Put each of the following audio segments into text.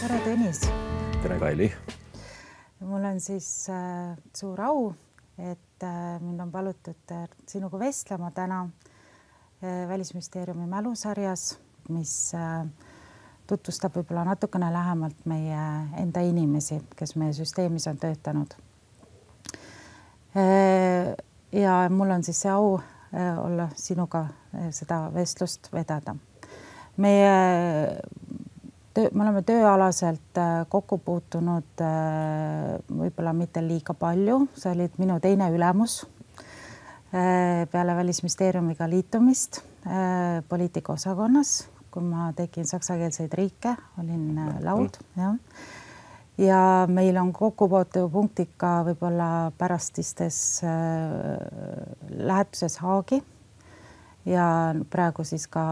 tere, Tõnis! Tere, Kaili! Mul on siis suur au, et mind on palutud sinuga vestlema täna Välisministeeriumi mälusarjas, mis tutvustab võib-olla natukene lähemalt meie enda inimesi, kes meie süsteemis on töötanud. Ja mul on siis see au olla sinuga seda vestlust vedada. Me oleme tööalaselt kokku puutunud võib-olla mitte liiga palju. See oli minu teine ülemus peale Välisministeeriumiga liitumist poliitikaosakonnas, kui ma tegin saksakeelseid riike, olin laud. Ja meil on kokkupuutepunktid ka võib-olla pärastistes lähetuses Haagi ja praegu siis ka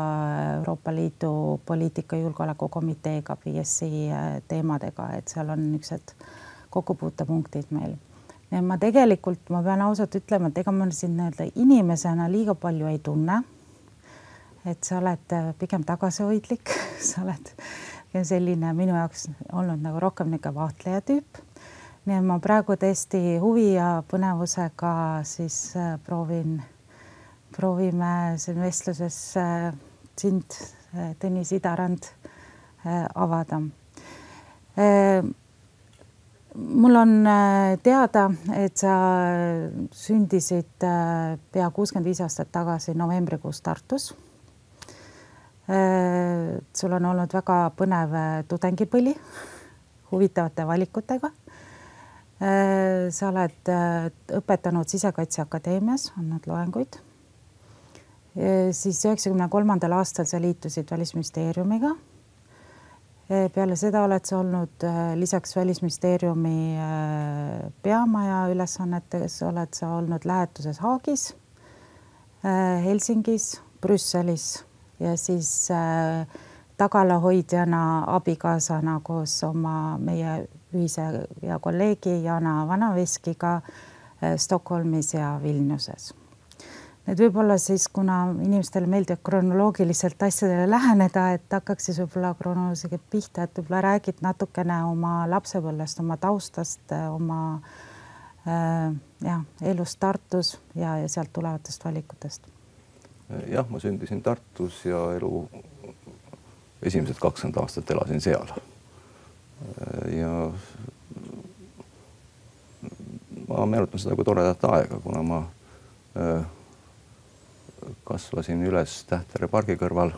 Euroopa Liidu poliitika julgeolekukomiteega PSI teemadega, et seal on niisugused kokkupuutepunktid meil. Ja ma pean ausalt ütlema, et ega ma siin inimesena liiga palju ei tunne, et sa oled pigem tagasihoidlik, sa oled selline minu jaoks olnud nagu rohkem vaatleja tüüp. Nii et ma praegu tõesti huvi ja põnevusega siis proovime siin vestluses sind, Tõnis Idarand, avada. Mul on teada, et sa sündisid pea 65 aastat tagasi novembrikuus Tartus. Sul on olnud väga põnev tudengipõli huvitavate valikutega. Sa oled õpetanud Sisekaitseakadeemias, andnud loenguid. Siis 93. aastal sa liitusid Välisministeeriumiga. Peale seda oled sa olnud lisaks Välisministeeriumi peamaja ülesannetes, oled sa olnud lähetuses Haagis, Helsingis, Brüsselis ja siis tagalahoidjana, abikaasana koos meie ühise ja kolleegi Jana Vanaveskiga Stockholmis ja Vilniuses. Need võib-olla siis, kuna inimestele meeldib kronoloogiliselt asjadele läheneda, et hakkaks siis võib-olla kronoloogiliselt pihta, et võib-olla räägid natukene oma lapsepõlvest, oma taustast, oma elust Tartus ja sealt tulevatest valikutest. Jah, ma sündisin Tartus ja elu esimesed 20 aastat elasin seal. Ja ma meenutan seda kui toredat aega, kuna ma kasvasin üles Tähtere pargi kõrval,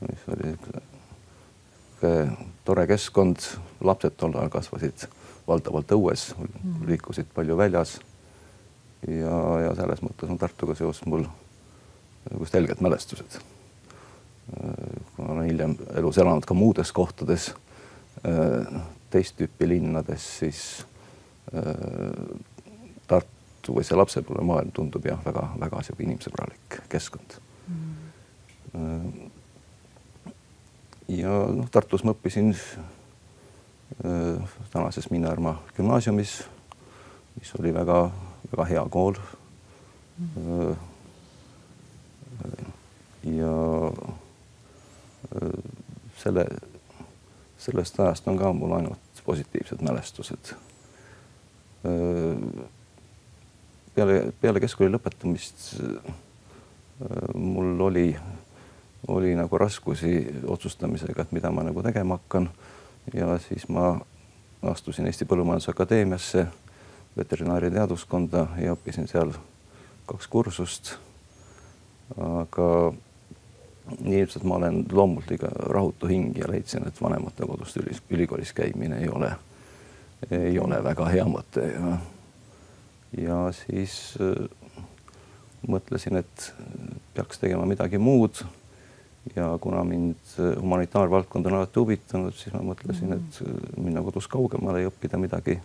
mis oli tore keskkond. Lapsed tol ajal kasvasid valdavalt õues, liikusid palju väljas ja selles mõttes on Tartuga seos mul selged mälestused. Kui olen hiljem elus elanud ka muudes kohtades, teist tüüpi linnades, siis Tartu või see lapsepõlve maailm tundub jah väga inimsõbralik keskkond. Ja Tartus ma õppisin tänases Miinarma gümnaasiumis, mis oli väga hea kool. Ja sellest ajast on ka mul ainult positiivsed mälestused. Peale keskkooli lõpetamist mul oli nagu raskusi otsustamisega, et mida ma nagu tegema hakkan. Ja siis ma astusin Eesti Põllumajandusakadeemiasse veterinaariateaduskonda ja õppisin seal 2 kursust. Aga ilmselt ma olen loomult liiga rahutu hing ja leidsin, et vanemate kodust ülikoolis käimine ei ole väga hea mõte. Ja siis mõtlesin, et peaks tegema midagi muud. Ja kuna mind humanitaarvaldkond on alati huvitanud, siis ma mõtlesin, et minna kodus kaugemale ja õppida midagi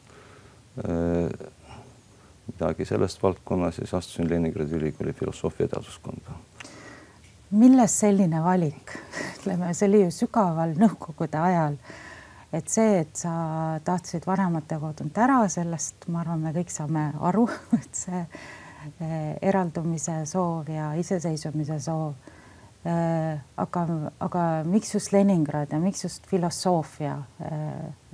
sellest valdkonnas ja siis astusin Leningradi ülikooli filosoofia teaduskonda. Milles selline valik? Ütleme, see oli ju sügaval nõukogude ajal. Et see, et sa tahtsid vanemate kodunt ära, sellest ma arvan, me kõik saame aru, et see eraldumise soov ja iseseisvumise soov aga miks just Leningrad ja miks just filosoofia,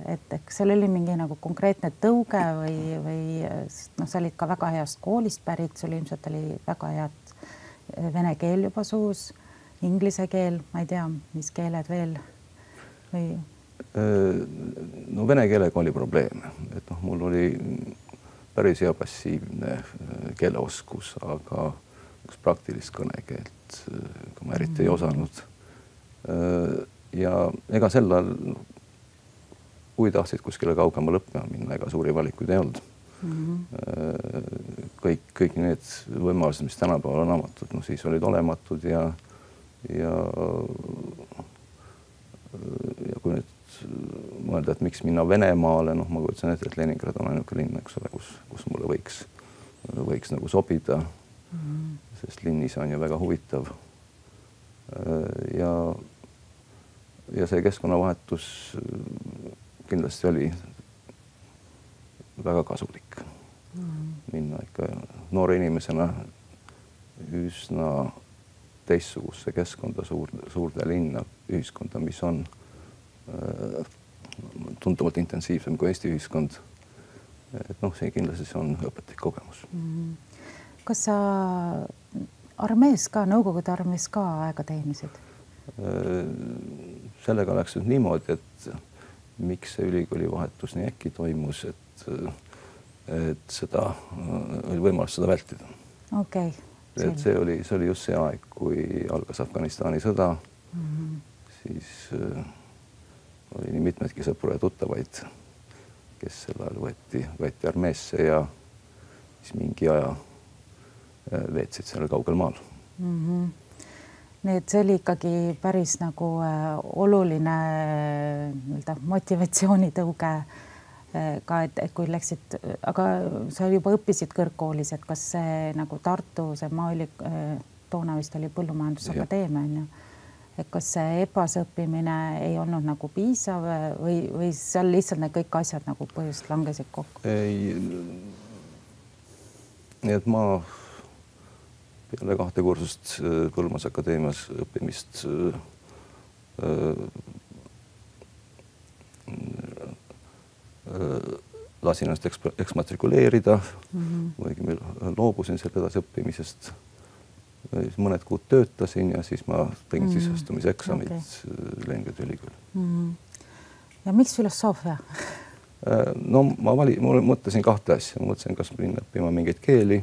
et eks seal oli mingi nagu konkreetne tõuge või noh, sa olid ka väga heast koolist pärit, sul ilmselt oli väga head vene keel juba suus, inglise keel, ma ei tea, mis keeled veel või? No vene keelega oli probleeme, et noh, mul oli päris hea passiivne keeleoskus, aga üks praktilist kõnekeelt ma eriti ei osanud. Ja ega sel ajal, kui tahtsid kuskile kaugemale õppima minna, ega suuri valikuid ei olnud. Kõik need võimalused, mis tänapäeval on avatud, no siis olid olematud ja kui nüüd mõelda, et miks minna Venemaale, noh, ma kujutasin ette, et Leningrad on ainuke linn, eks ole, kus mulle võiks nagu sobida, sest linnise on ju väga huvitav. Ja see keskkonnavahetus kindlasti oli väga kasulik. Minna ikka noore inimesena üsna teistsuguse keskkonda, suurde linna, ühiskonda, mis on tunduvalt intensiivsem kui Eesti ühiskond. Et noh, see kindlasti on õpetlik kogemus. Kas sa armees ka, Nõukogude armees ka aega teenisid? Sellega läks nüüd niimoodi, et miks see ülikooli vahetus nii äkki toimus, et seda oli võimalus seda vältida. Okei. Et see oli just see aeg, kui algas Afganistani sõda, siis oli nii mitmedki sõpru ja tuttavaid, kes sel ajal võeti armeesse ja siis mingi aja veetsid seal kaugel maal. Nii et see oli ikkagi päris nagu oluline motivatsioonitõuge ka, et kui läksid, aga sa juba õppisid kõrgkoolis, et kas see nagu Tartu, see toona vist oli Põllumajandusakadeemia, on ju, et kas see õppimine ei olnud nagu piisav või seal lihtsalt need kõik asjad nagu põhjust langesid kokku? Nii et ma peale 2 kursust Põllumajandusakadeemias õppimist lasin ennast eksmatrikuleerida või loobusin selle edasi õppimisest. Mõned kuud töötasin ja siis ma tegin sisseastumiseksamid Leningradi ülikooli. Ja miks filosoofia? No ma mõtlesin 2 asja. Ma mõtlesin, kas minna õppima mingeid keeli,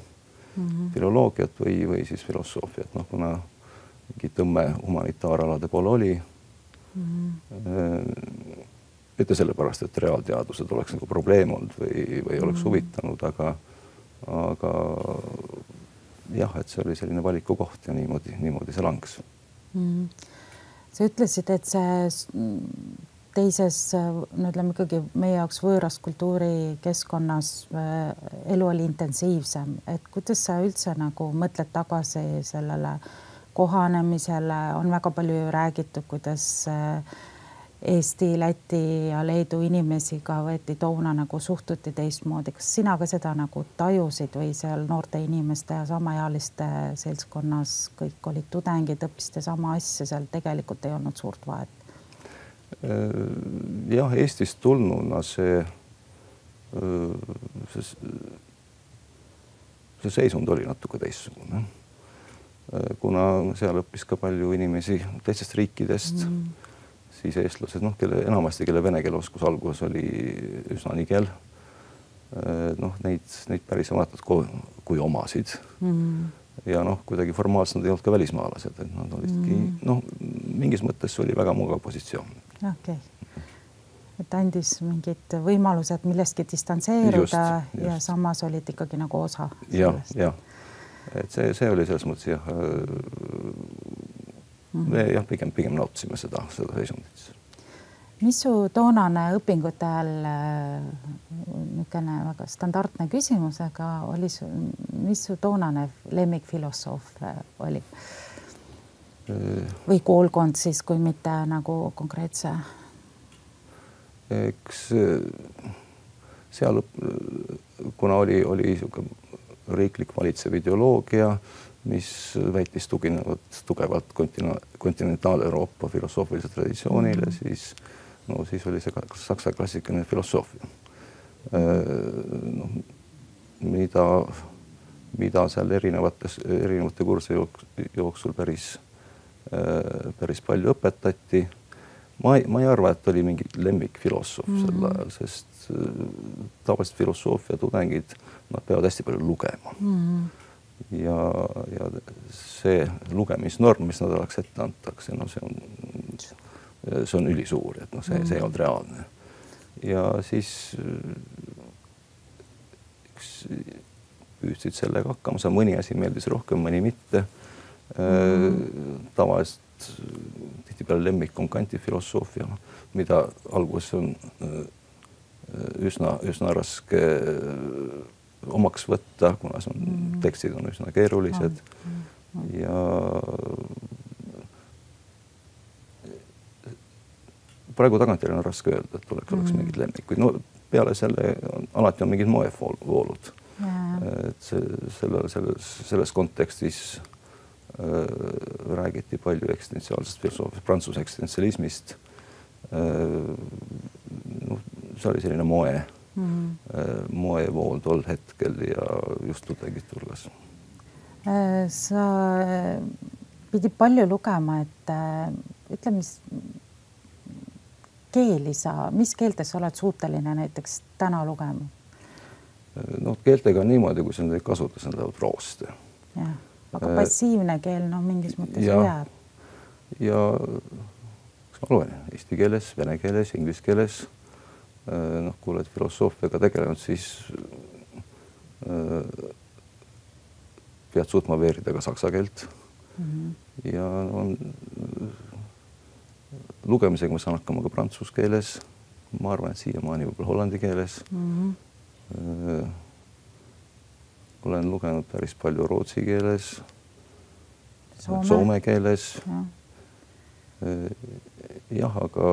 filoloogiat või siis filosoofiat. No, kuna mingi tõmme humanitaaralade poole oli, mitte sellepärast, et reaalteadused oleks nagu probleem olnud või oleks huvitanud, aga jah, et see oli selline valiku koht ja niimoodi see langes. Sa ütlesid, et see teises, ütleme ikkagi meie jaoks võõras kultuurikeskkonnas elu oli intensiivsem, et kuidas sa üldse nagu mõtled tagasi sellele kohanemisele, on väga palju räägitud, kuidas Eesti, Läti ja Leedu inimesiga võeti toona nagu suhtuti teistmoodi. Kas sina ka seda nagu tajusid või seal noorte inimeste ja samaealiste seltskonnas kõik olid tudengid, õppisite sama asja, seal tegelikult ei olnud suurt vahet? Jah, Eestist tulnuna see seisund oli natuke teistsugune. Kuna seal õppis ka palju inimesi teistest riikidest, siis eestlased, noh, enamasti kelle vene keele oskus alguses oli üsna nigel. Noh, neid päris vaatad kui omasid. Ja noh, kuidagi formaalselt nad ei olnud ka välismaalased, et nad olidki, noh, mingis mõttes oli väga mugav positsioon. Okei. Et andis mingid võimalused millestki distantseeruda ja samas olid ikkagi nagu osa sellest. Ja. Et see oli selles mõttes jah, pigem nautisime seda seisundit. Mis su toonane õpingute ajal niisugune väga standardne küsimus, aga mis su toonane lemmikfilosoof oli? Või koolkond siis, kui mitte nagu konkreetse? Eks seal, kuna oli riiklik valitsev ideoloogia, mis väitis tuginevat tugevalt kontinentaal-Euroopa filosoofilisele traditsioonile, siis oli see saksa klassikaline filosoofia. Mida seal erinevate kursi jooksul päris palju õpetati. Ma ei arva, et oli mingi lemmikfilosoof sel ajal, sest tavaliselt filosoofia tudengid, nad peavad hästi palju lugema. Ja see lugemisnorm, mis nädalaks ette antakse, see on ülisuur, et see ei olnud reaalne. Ja siis püüdsid sellega hakkama, mõni asi meeldis rohkem, mõni mitte. Tavaliselt tihtipeale lemmik on Kanti filosoofia, mida alguses on üsna raske omaks võtta, kuna tekstid on üsna keerulised. Ja praegu tagantjärele on raske öelda, et oleks mingid lemmikuid. Peale selle alati on mingid moevoolud. Selles kontekstis räägiti palju eksistentsiaalsest filosoofiast, prantsuse eksistentsialismist. See oli selline moevool tol hetkel ja just tudengid hulgas. Sa pidid palju lugema, et ütle, mis keeltes oled suuteline näiteks täna lugema? Keeltega on niimoodi, kui sa neid kasutas, nad lähevad proost. Aga passiivne keel mingis mõttes jääb. Ja kas ma loen eesti keeles, vene keeles, inglise keeles, kui oled filosoofiaga tegelenud, siis pead suutma veerida ka saksa keelt. Ja lugemisega ma saan hakkama ka prantsuse keeles. Ma arvan, et siiamaani võib-olla hollandi keeles. Olen lugenud päris palju rootsi keeles, soome keeles. Jah, aga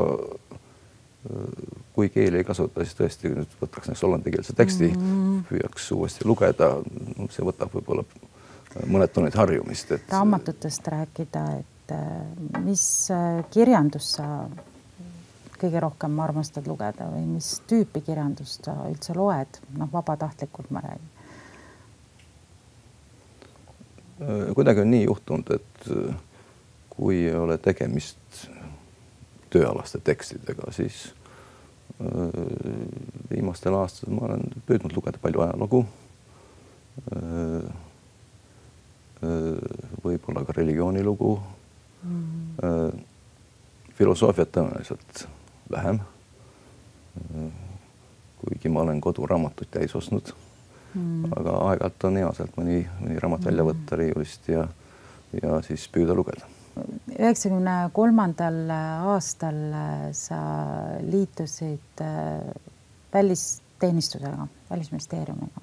kui keeli ei kasuta, siis tõesti nüüd võtaks näiteks hollandikeelse teksti, püüaks uuesti lugeda. See võtab võib-olla mõned tunnid harjumist. Raamatutest rääkida, et mis kirjandust sa kõige rohkem armastad lugeda või mis tüüpi kirjandust sa üldse loed? Vabatahtlikult ma räägin. Kuidagi on nii juhtunud, et kui ei ole tegemist tööalaste tekstidega, siis viimastel aastatel ma olen püüdnud lugeda palju ajalugu, võib-olla ka religioonilugu, filosoofiat tõenäoliselt vähem, kuigi ma olen koduraamatuid täis ostnud. Aga aeg-ajalt on hea sealt mõni raamat välja võtta riiulist ja siis püüda lugeda. 93. aastal sa liitusid välisteenistusega, Välisministeeriumiga.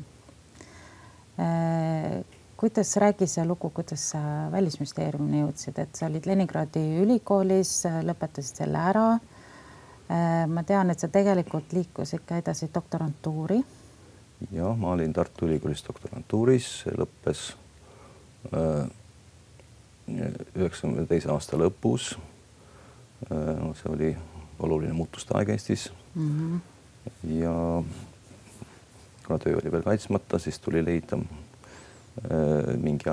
Kuidas räägi see lugu, kuidas sa Välisministeeriumini jõudsid, et sa olid Leningradi ülikoolis, lõpetasid selle ära. Ma tean, et sa tegelikult liikusid ka edasi doktorantuuri. Ja, ma olin Tartu Ülikoolis doktorantuuris, see lõppes 92. aasta lõpus. See oli oluline muutuste aeg Eestis. Ja kuna töö oli veel kaitsmata, siis tuli leida mingi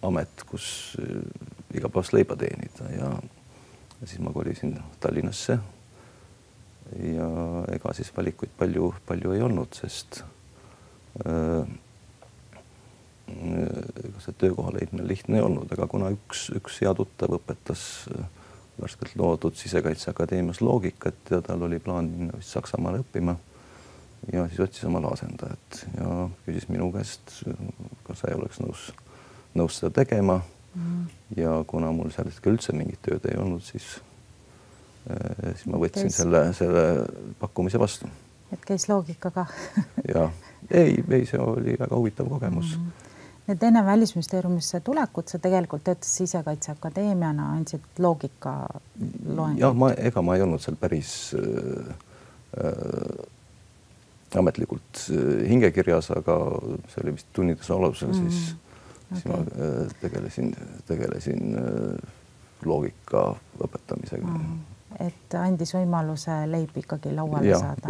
amet, kus igapäevast leiba teenida ja siis ma kolisin Tallinnasse. Ja ega siis valikuid palju ei olnud, sest see töökoha leidmine lihtne ei olnud, aga kuna üks hea tuttav õpetas värskelt loodud Sisekaitseakadeemias loogikat ja tal oli plaan minna vist Saksamaale õppima ja siis otsis omale asendajat ja küsis minu käest, kas sa ei oleks nõus seda tegema ja kuna mul sel hetkel üldse mingit tööd ei olnud, siis ma võtsin selle pakkumise vastu. Et käis loogika ka? Ja, ei, see oli väga huvitav kogemus. Need enne Välisministeeriumisse tulekut sa tegelikult töötas Sisekaitseakadeemiana, andsid loogika loengut? Ja, ega ma ei olnud seal päris ametlikult hingekirjas, aga see oli vist tunnides alusel, siis siis ma tegelesin loogika õpetamisega. Et andis võimaluse leib ikkagi lauale saada.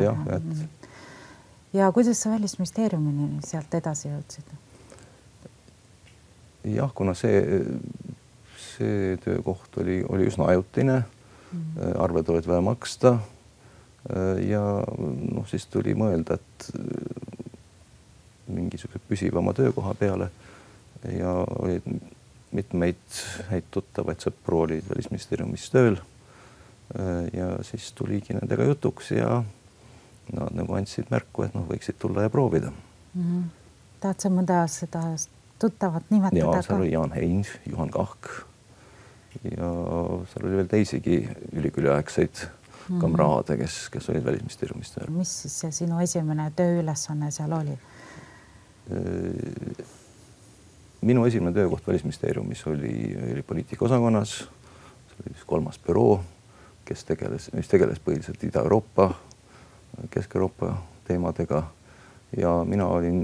Ja kuidas sa Välisministeeriumini sealt edasi jõudsid? Jah, kuna see töökoht oli üsna ajutine, arved olid vaja maksta ja siis tuli mõelda, et mingisuguse püsivama töökoha peale ja olid mitmeid häid tuttavaid sõpru olid Välisministeeriumis tööl ja siis tuligi nendega jutuks ja nad nagu andsid märku, et võiksid tulla ja proovida. Tahad sa mõnda seda tuttavat nimetada? Ja, seal oli Jaan Hein, Juhan Kahk ja seal oli veel teisigi üliküliaegseid kamraade, kes olid Välisministeeriumis tööl. Mis siis see sinu esimene tööülesanne seal oli? Minu esimene töökoht Välisministeeriumis oli poliitikaosakonnas, see oli 3. büroo, kes tegeles põhiliselt Ida-Euroopa, Kesk-Euroopa teemadega ja mina olin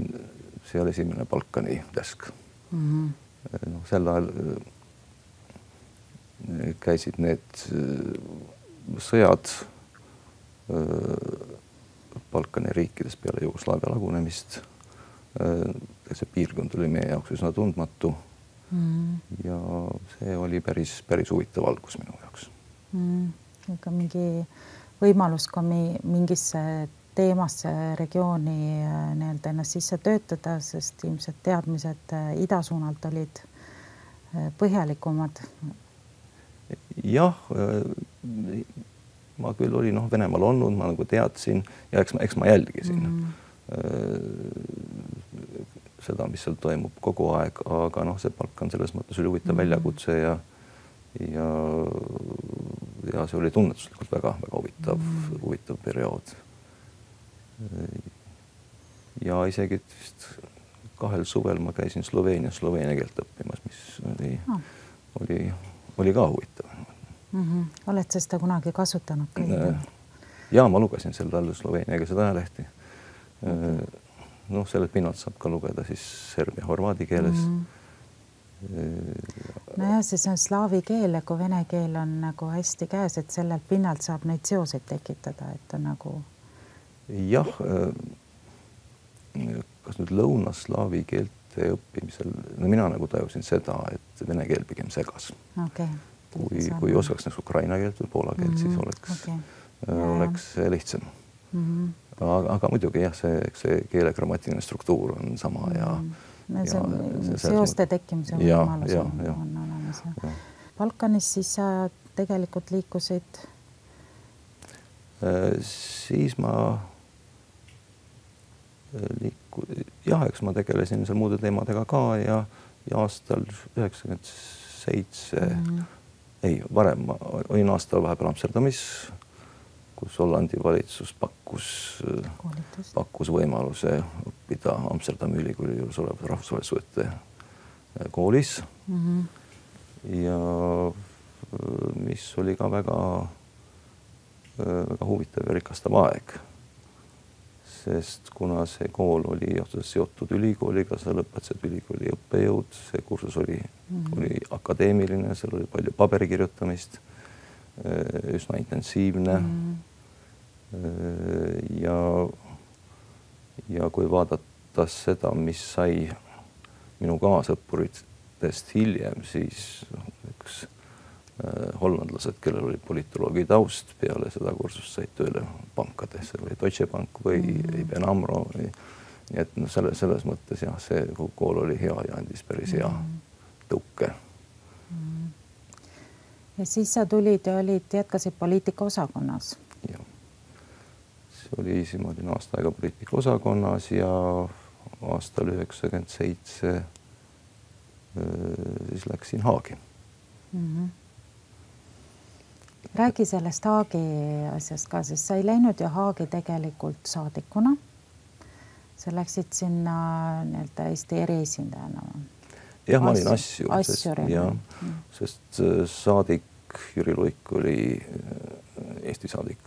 seal esimene Balkani desk. Sel ajal käisid need sõjad Balkani riikides peale Jugoslaavia lagunemist. See piirkond oli meie jaoks üsna tundmatu ja see oli päris huvitav algus minu jaoks. Ega mingi võimalus ka mingisse teemasse regiooni ennast sisse töötada, sest ilmselt teadmised idasuunalt olid põhjalikumad. Jah, ma küll olin Venemaal olnud, ma nagu teadsin ja eks ma jälgisin seda, mis seal toimub kogu aeg, aga see Balkan selles mõttes oli huvitav väljakutse ja see oli tunnetuslikult väga huvitav periood. Ja isegi vist 2 suvel ma käisin Sloveenias sloveenia keelt õppimas, mis oli ka huvitav. Oled sa seda kunagi kasutanud? Ja ma lugesin sel ajal sloveenia keelset ajalehti. Sellelt pinnalt saab ka lugeda siis serbia horvaadi keeles. See on slaavi keel ja kui vene keel on nagu hästi käes, et sellelt pinnalt saab neid seoseid tekitada, et on nagu... Jah, kas nüüd lõunaslaavi keelte õppimisel, mina nagu tajusin seda, et vene keel pigem segas. Kui oskaks ukraina keelt või poola keelt, siis oleks lihtsam. Aga muidugi jah, see keele grammatiline struktuur on sama ja seoste tekkimise võimalus on olemas. Balkanis siis sa tegelikult liikusid? Siis ma eks ma tegelesin seal muude teemadega ka ja aastal 97, varem ma olin aastal vahepeal Amsterdamis, kus Hollandi valitsus pakkus võimaluse õppida Amsterdami ülikooli juures olevat rahvusvaheliste koolis ja mis oli ka väga huvitav ja rikastav aeg, sest kuna see kool oli seotud ülikooliga, sa lõpetasid ülikooli õppejõud, see kursus oli akadeemiline, seal oli palju paberi kirjutamist, üsna intensiivne ja kui vaadata seda, mis sai minu kaasõppuritest hiljem, siis üks hollandlased, kellel oli politoloogi taust peale seda kursust said tööle pankades või Deutsche Bank või ABN AMRO. Nii et selles mõttes jah, see kool oli hea ja andis päris hea tõuke. Ja siis sa tulid ja jätkasid poliitikaosakonnas? Jah. Ma olin aasta aega poliitikaosakonnas ja aastal 1997 siis läksin Haagi. Räägi sellest Haagi asjast ka, sest sa ei läinud ju Haagi tegelikult saadikuna. Sa läksid sinna Eesti eriesindajana. Jah, ma olin sest saadik Jüri Luik oli Eesti saadik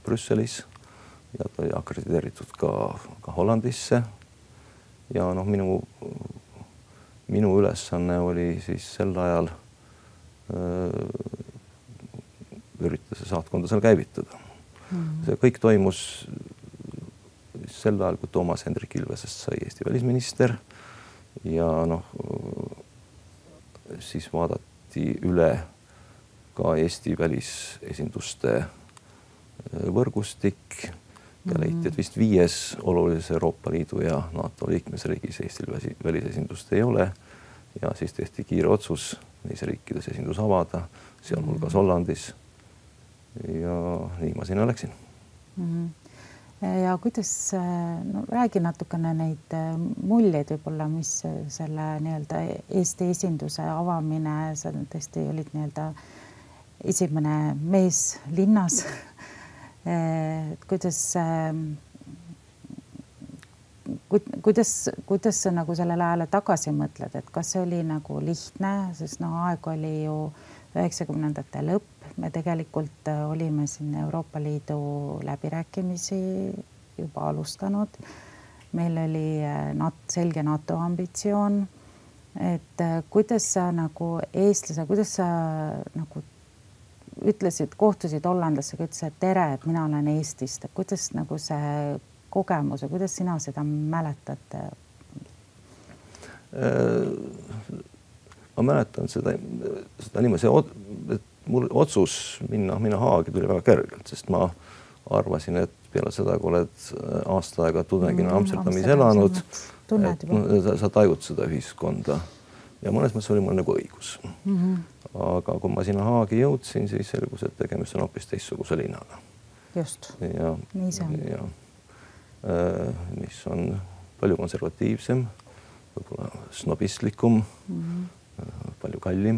Brüsselis ja ta oli akrediteeritud ka Hollandisse ja minu ülesanne oli siis sel ajal üritada see saatkonda seal käivitada. See kõik toimus sel ajal, kui Toomas Hendrik Ilvesest sai Eesti välisminister ja siis vaadati üle ka Eesti välisesinduste võrgustik ja leiti, et vist 5 olulises Euroopa Liidu ja NATO liikmesriigis Eestil välisesindust ei ole ja siis tehti kiire otsus neis riikides esindus avada, sealhulgas Hollandis ja nii ma sinna läksin. Ja kuidas, räägi natukene neid muljeid võib-olla, mis selle nii-öelda Eesti esinduse avamine, sa tõesti olid nii-öelda esimene mees linnas. Kuidas sa nagu sellele ajale tagasi mõtled, et kas see oli nagu lihtne, sest aeg oli ju 90ndate lõpp, me tegelikult olime siin Euroopa Liidu läbirääkimisi juba alustanud, meil oli selge NATO ambitsioon, et kuidas sa nagu eestlase, kuidas sa nagu ütlesid, kohtusid hollandlasega, ütlesid, et tere, et mina olen Eestist, et kuidas nagu see kogemus ja kuidas sina seda mäletad? Ma mäletan seda niimoodi, et mul otsus minna Haagi tuli väga kergelt, sest ma arvasin, et peale seda, kui oled aasta aega tudengina Amsterdamis elanud, sa tajud seda ühiskonda ja mõnes mõttes oli mul nagu õigus. Aga kui ma sinna Haagi jõudsin, siis selgus, et tegemist on hoopis teistsuguse linnaga. Just, nii see on. Mis on palju konservatiivsem, võib-olla snobistlikum, palju kallim.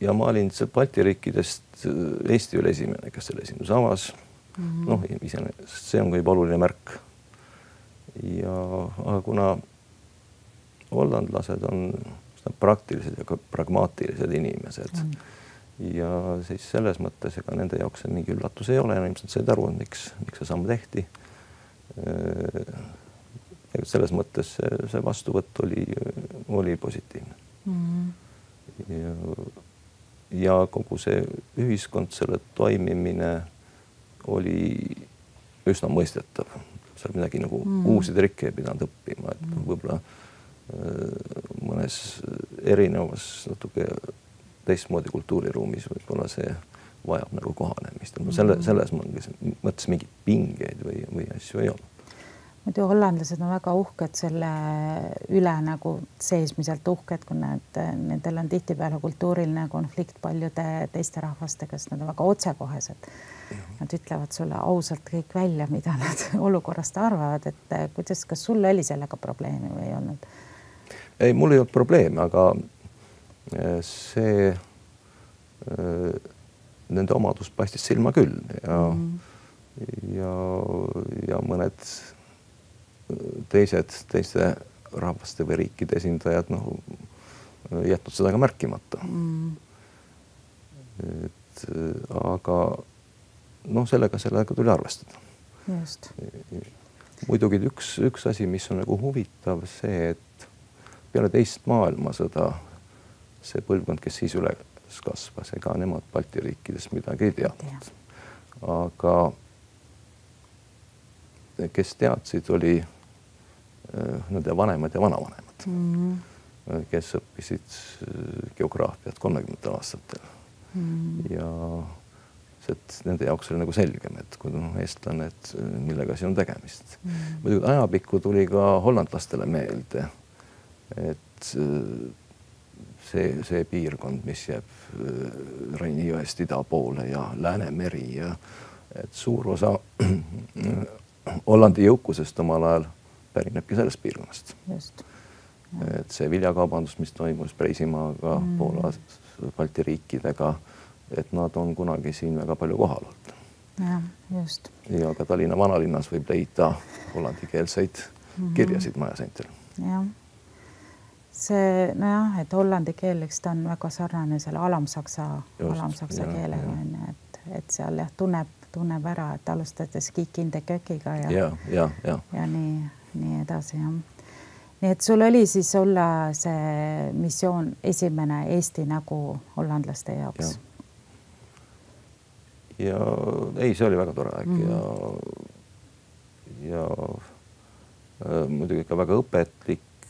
Ja ma olin Balti riikidest Eesti üle esimene, kes selle esindus avas. See on ka juba oluline märk. Aga kuna hollandlased on praktilised ja pragmaatilised inimesed ja siis selles mõttes ega nende jaoks mingi üllatus ei ole, ilmselt said aru, miks see samm tehti. Selles mõttes see vastuvõtt oli positiivne. Ja kogu see ühiskond, selle toimimine oli üsna mõistetav. Seal midagi nagu uusi trikke ei pidanud õppima, et võib-olla mõnes erinevas natuke teistmoodi kultuuriruumis võib-olla see vajab nagu kohanemist. Selles mõttes mingid pingeid või asju ei ole. Muidu hollandlased on väga uhked selle üle nagu seesmiselt uhked, kui nendel on tihtipeale kultuuriline konflikt paljude teiste rahvastega, sest nad on väga otsekohesed. Nad ütlevad sulle ausalt kõik välja, mida nad olukorrast arvavad, et kuidas, kas sul oli sellega probleemi või ei olnud? Ei, mul ei olnud probleemi, aga see nende omadus paistis silma küll ja mõned teiste rahvaste või riikide esindajad jätnud seda ka märkimata. Aga sellega tuli arvestada. Just. Muidugi üks asi, mis on nagu huvitav, see, et peale teist maailmasõda see põlvkond, kes siis üles kasvas, ega nemad Balti riikidest midagi ei teadnud. Aga kes teadsid, oli nende vanemad ja vanavanemad, kes õppisid geograafiat 30 aastatel. Ja nende jaoks oli nagu selgem, et kui on eestlane, et millega siin on tegemist. Muidugi ajapikku tuli ka hollandlastele meelde, et see piirkond, mis jääb Reini jõest ida poole ja Läänemeri ja et suur osa Hollandi jõukusest omal ajal pärinebki sellest piirkonnast. Just. Et see viljakaubandus, mis toimus Preisimaaga, Poola, Balti riikidega, et nad on kunagi siin väga palju kohal olnud. Ja, just. Ja ka Tallinna vanalinnas võib leida hollandikeelseid kirjasid majaseintel. Jah. See, et hollandi keel, eks ta on väga sarnane selle alamsaksa keelega, et seal tunneb ära, et alustades kiik-inde kökiga ja nii. nii edasi, jah. Nii et sul oli siis olla see missioon esimene Eesti nägu hollandlaste jaoks? Ja ei, see oli väga tore aeg ja muidugi ka väga õpetlik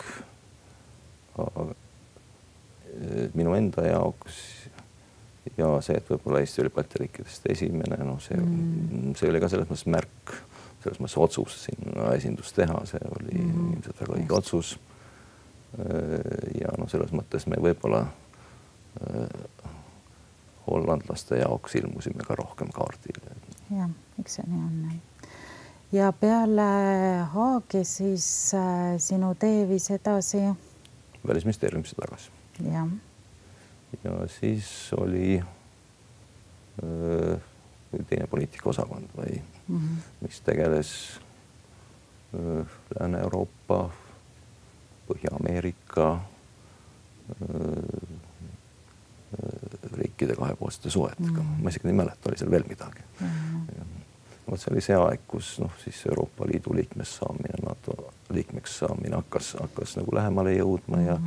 minu enda jaoks ja see, et võib-olla Eesti oli Balti riikidest esimene, no see oli ka selles mõttes märk, selles mõttes otsus sinna esindust teha, see oli ilmselt väga õige otsus. Ja no selles mõttes me võib-olla hollandlaste jaoks ilmusime ka rohkem kaardil. Jah, eks see nii on. Ja peale Haagi siis sinu tee viis edasi? Välisministeeriumisse tagasi. Ja siis oli teine poliitikaosakond või mis tegeles Lääne-Euroopa, Põhja-Ameerika riikide kahepoolsete suhetega. Ma isegi ei mäleta, oli seal veel midagi. See oli see aeg, kus siis Euroopa Liidu liikmeks saamine, NATO liikmeks saamine hakkas nagu lähemale jõudma ja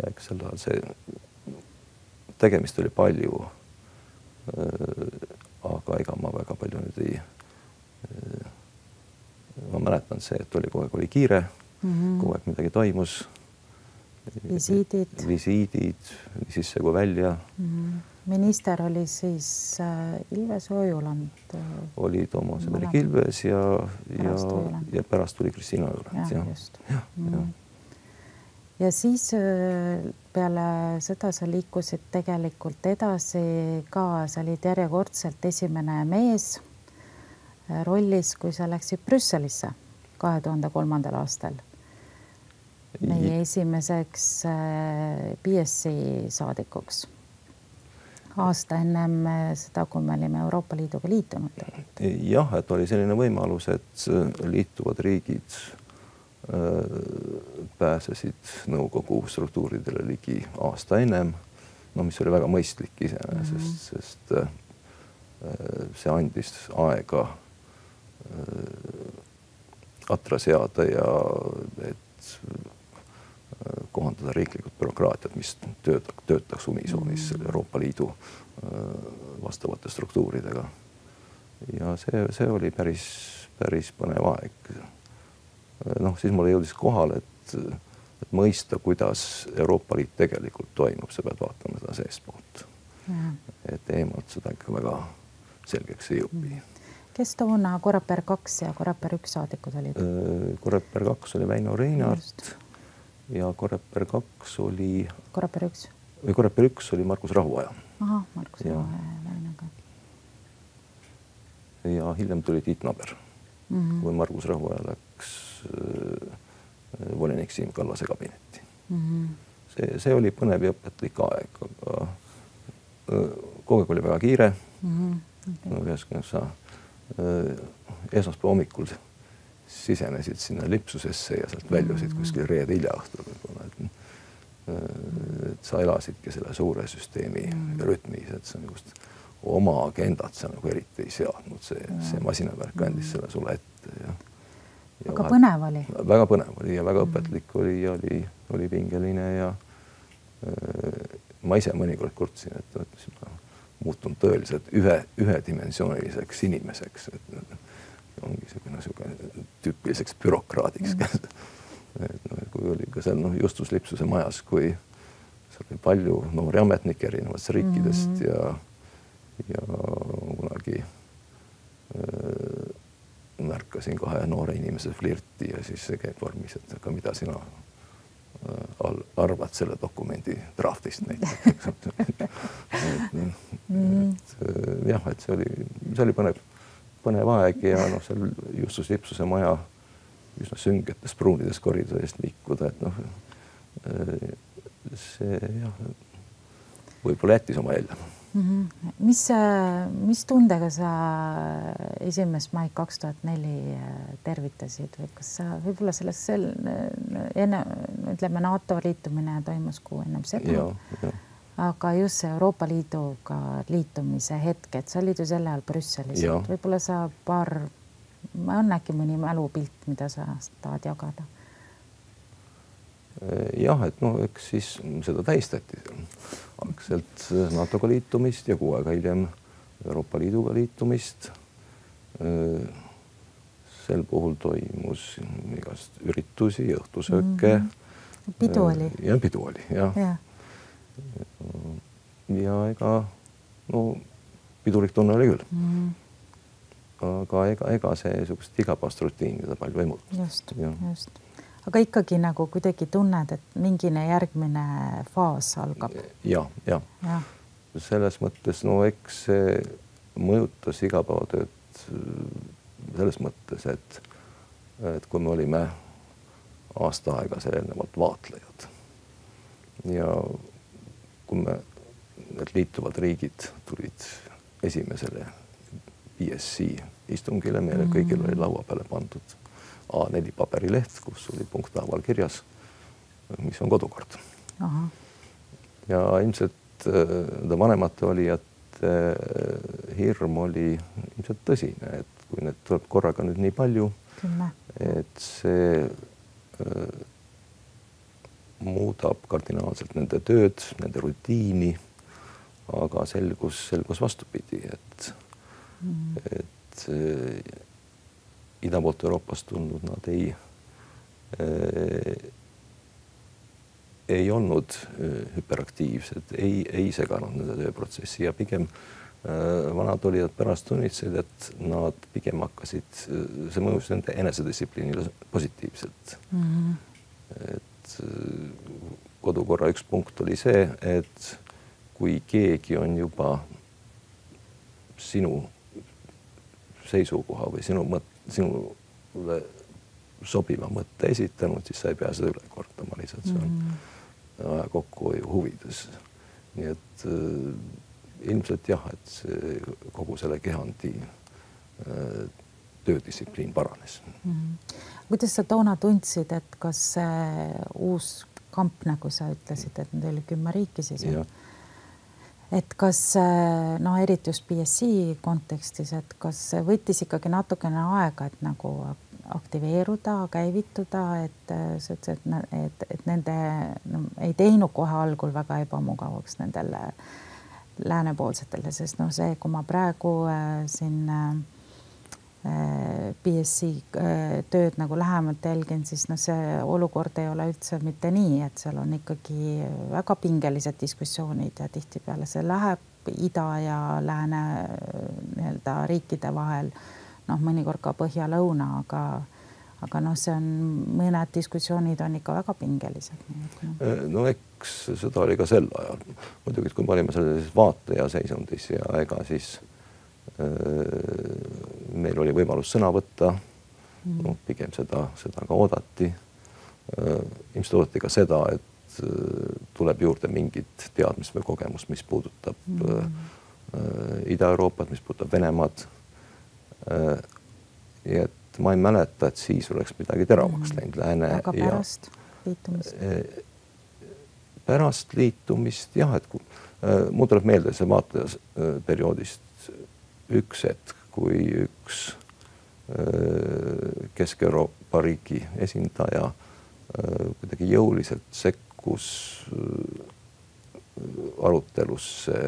eks selle see tegemist oli palju, aga ega ma väga palju nüüd ei... Ma mäletan see, et kogu aeg oli kiire, kogu aeg midagi toimus. Visiidid, sisse kui välja. Minister oli siis Ilves Ojuland. Oli Toomas Hendrik Ilves ja pärast tuli Kristiina Ojuland. Ja siis peale seda sa liikusid tegelikult edasi ka, sa olid järjekordselt esimene mees rollis, kui sa läksid Brüsselisse 2003. aastal. Meie esimeseks PSC saadikuks. Aasta ennem seda, kui me olime Euroopa Liiduga liitunud. Jah, et oli selline võimalus, et liituvad riigid pääsesid nõukogu struktuuridele ligi aasta ennem, mis oli väga mõistlik iseenesest, sest see andis aega atra seada ja et kohandada riiklikud bürokraatiat, mis töötaks unisoonis Euroopa Liidu vastavate struktuuridega. Ja see oli päris põnev aeg. Siis mulle jõudis kohal, et mõista, kuidas Euroopa Liit tegelikult toimub, sa pead vaatama seda seestpoolt. Et eemalt seda ikka väga selgeks ei õpi. Kes toona Coreper 2 ja Coreper 1 saadikud olid? Coreper 2 oli Väino Reinart ja Coreper 2 oli... Coreper 1? Või Coreper 1 oli Markus Rahuaja. Aha, Markus Rahuaja Väinoga. Ja hiljem tuli Tiit Naber, kui Markus Rahuaja läks volinik Siim Kallase kabinetti. See oli põnev ja õpetlik aeg, aga kogu aeg oli väga kiire. Ühesõnaga sa esmaspäeva hommikul sisenesid sinna lipsusesse ja sealt väljusid kuskil reede hiljaõhtul. Et sa elasidki selle suure süsteemi rütmis, et sa just oma agendat sa nagu eriti ei seadnud. See masinavärk andis selle sulle ette. Aga põnev oli? Väga põnev oli ja väga õpetlik oli pingeline ja ma ise mõnikord kurtsin, et ma muutun tõeliselt ühedimensiooniliseks inimeseks. Ongi selline tüüpiliseks bürokraadiks. Kui oli ka seal Justus Lipsuse majas, kui seal oli palju noori ametnikke erinevast riikidest ja kunagi märkasin kahe noore inimese flirti ja siis see käib vormis, et aga mida sina arvad selle dokumendi draftist näiteks. Jah, et see oli põnev aeg ja seal Justus Lipsuse maja üsna süngetes pruunides koridorist liikuda, et see jah, võib-olla jättis oma jälje. Mis tundega sa 1. maid 2004 tervitasid või kas sa võib-olla enne, ütleme, NATO liitumine toimus kuu ennem seda, aga just see Euroopa Liiduga liitumise hetk, et sa olid ju selle ajal Brüsselis, võib-olla sa paar on äkki mõni mälupilt, mida sa tahad jagada? Jah, et no eks siis seda tähistati algselt NATO-ga liitumist ja 6 aega hiljem Euroopa Liiduga liitumist. Sel puhul toimus igast üritusi, õhtusööke. Pidu oli. Ja pidu oli, jah. Ja ega, no pidulik tunne oli küll. Aga ega see sugust igapäevast rutiinida palju ei muutu. Just. Aga ikkagi nagu kuidagi tunned, et mingine järgmine faas algab. Ja. Selles mõttes, no eks see mõjutas igapäevatööd selles mõttes, et kui me olime aasta aega seal eelnevalt vaatlejad ja kui need liituvad riigid tulid esimesele BSC istungile, meile kõigil oli laua peale pandud A4 paberileht, kus oli punkthaaval kirjas, mis on kodukord. Ja ilmselt vanemate olijate hirm oli ilmselt tõsine, et kui need tuleb korraga nüüd nii palju, et see muudab kardinaalselt nende tööd, nende rutiini, aga selgus vastupidi, et ida poolt Euroopast tulnud nad ei olnud hüperaktiivsed, ei seganud nende tööprotsessi ja pigem vanad olijad pärast tunnitasid, et nad pigem hakkasid, see mõjus nende enesedistsipliinile positiivselt. Et kodukorra üks punkt oli see, et kui keegi on juba sinu seisukoha või sinule sobiva mõtte esitanud, siis sa ei pea seda üle kordama, lihtsalt see on aja kokkuhoiu huvides. Nii et ilmselt jah, et kogu selle kehandi töödistsipliin paranes. Kuidas sa toona tundsid, et kas uus kamp, nagu sa ütlesid, et need oli 10 riiki siis? Et kas, no eriti just BSC kontekstis, et kas võttis ikkagi natukene aega, et nagu aktiveeruda, käivituda, et nende ei teinud kohe algul väga ebamugavaks nendele läänepoolsetele, sest no see, kui ma praegu siin BSC tööd nagu lähemalt jälgin, siis no see olukord ei ole üldse mitte nii, et seal on ikkagi väga pingelised diskussioonid ja tihtipeale see läheb ida ja lääne nii-öelda riikide vahel, noh, mõnikord ka põhja-lõuna, aga noh, see on, mõned diskussioonid on ikka väga pingelised. No eks seda oli ka sel ajal. Muidugi, kui me olime sellises vaataja seisundis ja ega siis meil oli võimalus sõna võtta, no, pigem seda ka oodati. Ilmselt oodati ka seda, et tuleb juurde mingit teadmist või kogemust, mis puudutab Ida-Euroopat, mis puudutab Venemaad. Ja et ma ei mäleta, et siis oleks midagi teravaks läinud lääne. Aga pärast liitumist? Pärast liitumist, jah, et mul tuleb meelde see vaatlejas perioodist üks hetk, kui üks Kesk-Euroopa riigi esindaja kuidagi jõuliselt sekkus arutelusse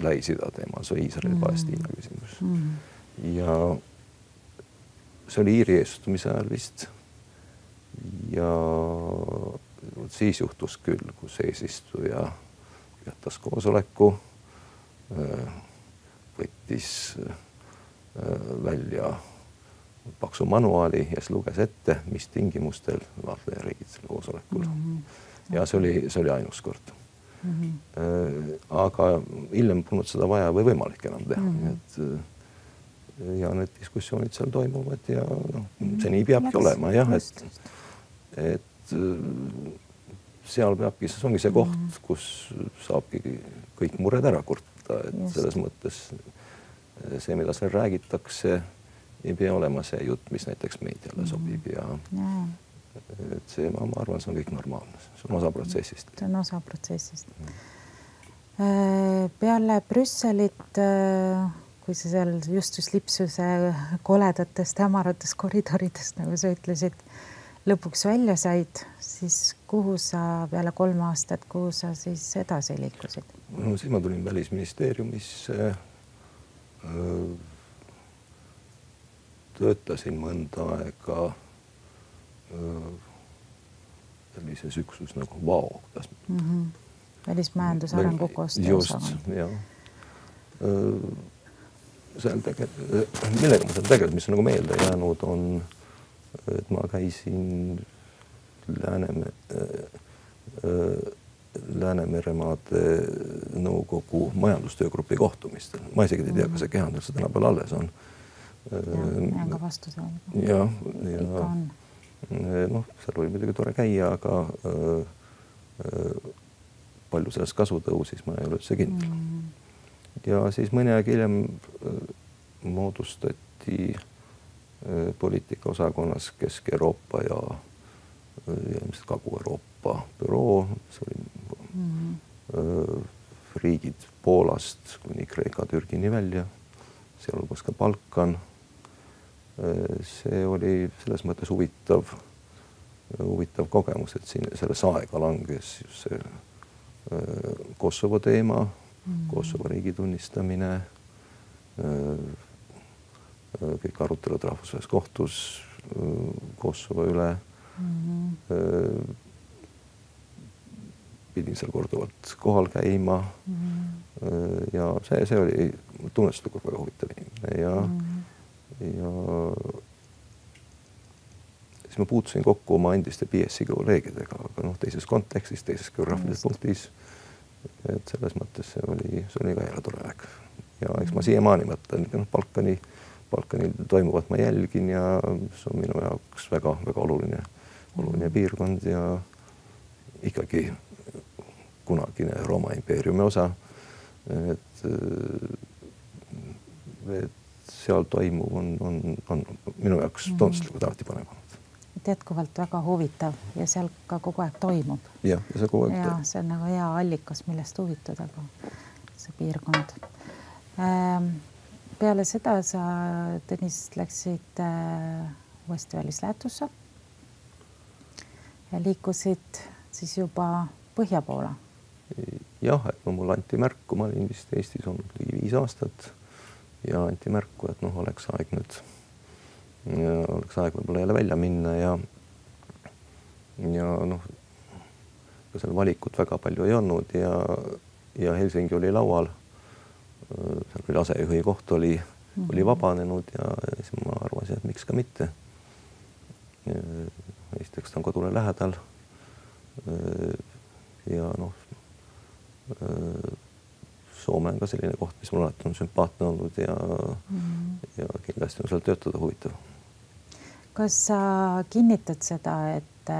Lähis-Ida teemal, see Iisraeli-Palestiina küsimus. Ja see oli Iiri eesistumise ajal vist. Ja siis juhtus küll, kus eesistuja jättas koosoleku, võttis välja paksu manuaali ja siis luges ette, mis tingimustel vaatlejariigid selle koosolekul. Ja see oli ainus kord. Aga hiljem polnud seda vaja või võimalik enam teha. Ja need diskussioonid seal toimuvad ja no, see nii peabki olema, jah, et seal peabki, see ongi see koht, kus saabki kõik mured ära kurta, et selles mõttes see, mida seal räägitakse, ei pea olema see jutt, mis näiteks meediale sobib ja et see, ma arvan, see on kõik normaalne, see on osa protsessist. See on osa protsessist. Peale Brüsselit kui sa seal Justus Lipsuse koledatest hämaratest koridoridest, nagu sa ütlesid, lõpuks välja said, siis kuhu sa peale 3 aastat, kuhu sa siis edasi liikusid? No siis ma tulin Välisministeeriumisse, töötasin mõnda aega sellises üksus nagu VAO. Välismajanduse arengu koostöö osakond. Jah. Millega ma seal tegelikult, mis on nagu meelde jäänud, on, et ma käisin Läänemeremaade nõukogu majandustöögrupi kohtumistel. Ma isegi ei tea, kas see kehandus see tänapäeval alles on. Ja ka vastus on. Ja noh, seal oli muidugi tore käia, aga palju sellest kasu tõusis, ma ei ole üldse kindel. Ja siis mõni aeg hiljem moodustati poliitikaosakonnas Kesk-Euroopa ja ilmselt Kagu-Euroopa büroo. See oli riigid Poolast kuni Kreeka, Türgini välja, sealhulgas ka Balkan. See oli selles mõttes huvitav kogemus, et siin selles aega langes just see Kosovo teema, Kosovo riigi tunnistamine, kõik arutelud rahvusvahelises kohtus Kosovo üle. Pidin seal korduvalt kohal käima ja see oli tunnestuslikult väga huvitav inimene ja siis ma puutusin kokku oma endiste BSc kolleegidega, aga noh, teises kontekstis, teises geograafilises punktis. Et selles mõttes see oli ka jälle tore aeg. Ja eks ma siiamaani mõtlen, Balkanil toimuvat ma jälgin ja see on minu jaoks väga oluline piirkond ja ikkagi kunagine Rooma impeeriumi osa. Et seal toimuv on minu jaoks tunnistuslikult alati põnev olnud. Jätkuvalt väga huvitav ja seal ka kogu aeg toimub. Ja see kogu aeg toimub. Ja see on nagu hea allikas, millest huvituda ka see piirkond. Peale seda sa, Tõnis, läksid uuesti välislähetusse ja liikusid siis juba põhja poole. Jah, et mul anti märku, ma olin vist Eestis olnud ligi 5 aastat ja anti märku, et oleks aeg võib-olla jälle välja minna ja seal valikut väga palju ei olnud ja Helsingi oli laual. Seal oli asejuhi koht oli vabanenud ja siis ma arvasin, et miks ka mitte. Esiteks ta on kodule lähedal ja Soome on ka selline koht, mis mul alati on sümpaatne olnud ja kindlasti on seal töötada huvitav. Kas sa kinnitad seda, et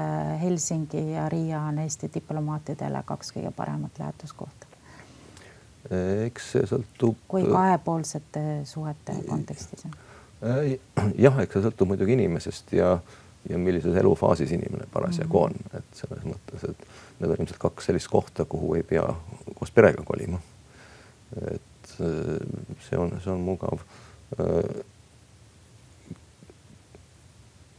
Helsingi ja Riia on Eesti diplomaatidele 2 kõige paremat lähetuskohta? Eks see sõltub... Kui kahepoolsete suhete kontekstis on? Jah, eks see sõltub muidugi inimesest ja millises elufaasis inimene parasjagu on. Et selles mõttes, et need on ilmselt 2 sellist kohta, kuhu ei pea koos perega kolima. Et see on mugav.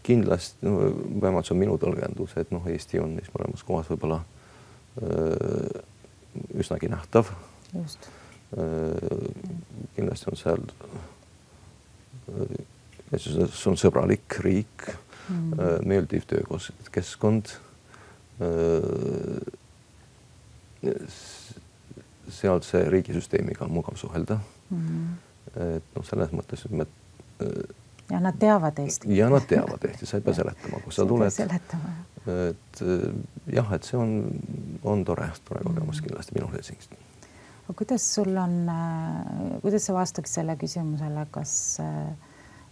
Kindlasti, vähemalt see on minu tõlgendus, et Eesti on neis mõlemas kohas võib-olla üsnagi nähtav. Just. Kindlasti on seal see on sõbralik riik, meeldiv töökeskkond. Seal see riigisüsteemiga on mugav suhelda. Et selles mõttes, et me ja nad teavad Eesti. Ja nad teavad Eesti, sa ei pea seletama, kus sa tuled. Et jah, et see on tore kogemus kindlasti minul Helsingist. Kuidas sul on, kuidas sa vastaks selle küsimusele, kas